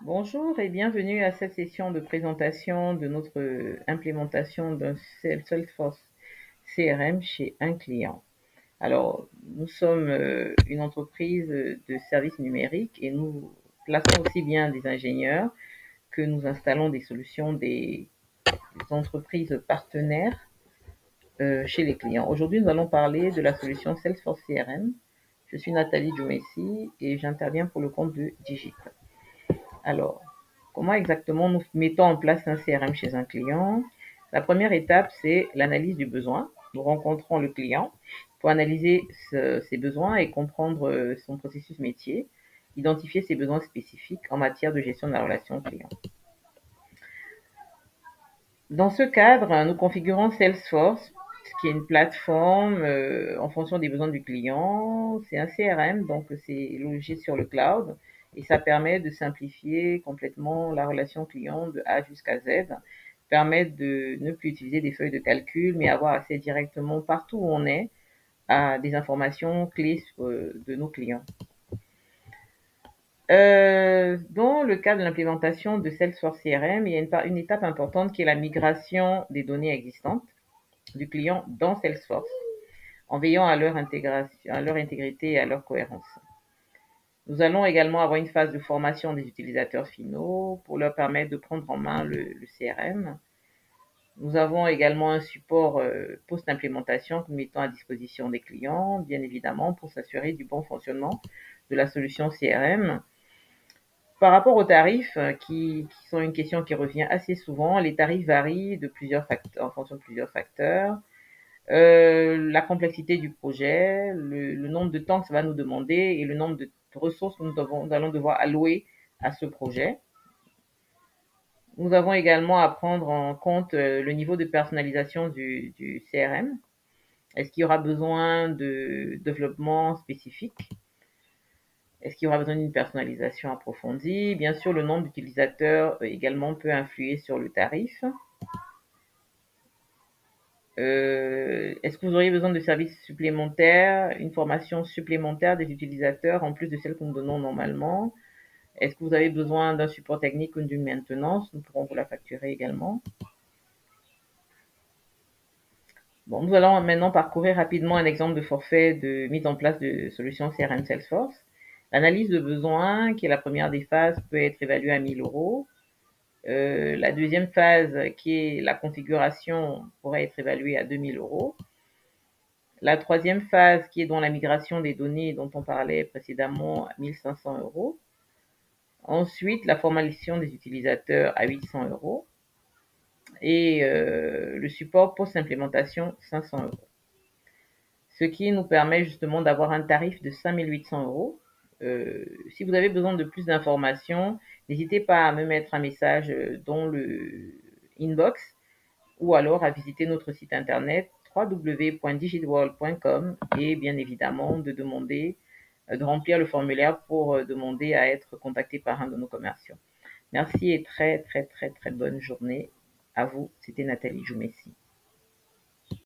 Bonjour et bienvenue à cette session de présentation de notre implémentation d'un Salesforce CRM chez un client. Alors, nous sommes une entreprise de services numériques et nous plaçons aussi bien des ingénieurs que nous installons des solutions des entreprises partenaires chez les clients. Aujourd'hui, nous allons parler de la solution Salesforce CRM. Je suis Nathalie Djoumessi et j'interviens pour le compte de Digit. Alors, comment exactement nous mettons en place un CRM chez un client? La première étape, c'est l'analyse du besoin. Nous rencontrons le client pour analyser ses besoins et comprendre son processus métier, identifier ses besoins spécifiques en matière de gestion de la relation client. Dans ce cadre, nous configurons Salesforce, qui est une plateforme en fonction des besoins du client. C'est un CRM, donc c'est logé sur le cloud et ça permet de simplifier complètement la relation client de A jusqu'à Z, permet de ne plus utiliser des feuilles de calcul, mais avoir accès directement partout où on est à des informations clés de nos clients. Dans le cadre de l'implémentation de Salesforce CRM, il y a une étape importante qui est la migration des données existantes du client dans Salesforce, en veillant à leur intégration, à leur intégrité et à leur cohérence. Nous allons également avoir une phase de formation des utilisateurs finaux pour leur permettre de prendre en main le CRM. Nous avons également un support post-implémentation que nous mettons à disposition des clients, bien évidemment, pour s'assurer du bon fonctionnement de la solution CRM. Par rapport aux tarifs, qui sont une question qui revient assez souvent, les tarifs varient de plusieurs facteurs, en fonction de plusieurs facteurs. La complexité du projet, le nombre de temps que ça va nous demander et le nombre de ressources que nous allons devoir allouer à ce projet. Nous avons également à prendre en compte le niveau de personnalisation du CRM. Est-ce qu'il y aura besoin de développement spécifique? Est-ce qu'il y aura besoin d'une personnalisation approfondie? Bien sûr, le nombre d'utilisateurs également peut influer sur le tarif. Est-ce que vous auriez besoin de services supplémentaires, une formation supplémentaire des utilisateurs en plus de celle que nous donnons normalement? Est-ce que vous avez besoin d'un support technique ou d'une maintenance? Nous pourrons vous la facturer également. Bon, nous allons maintenant parcourir rapidement un exemple de forfait de mise en place de solutions CRM Salesforce. L'analyse de besoins, qui est la première des phases, peut être évaluée à 1000 euros. La deuxième phase, qui est la configuration, pourrait être évaluée à 2000 euros. La troisième phase, qui est dans la migration des données dont on parlait précédemment, 1500 euros. Ensuite, la formalisation des utilisateurs à 800 euros. Et le support post-implémentation, 500 euros. Ce qui nous permet justement d'avoir un tarif de 5800 euros. Si vous avez besoin de plus d'informations, n'hésitez pas à me mettre un message dans le inbox ou alors à visiter notre site internet www.digitworld.com et bien évidemment de remplir le formulaire pour demander à être contacté par un de nos commerciaux. Merci et très très très très bonne journée à vous. C'était Nathalie Djoumessi.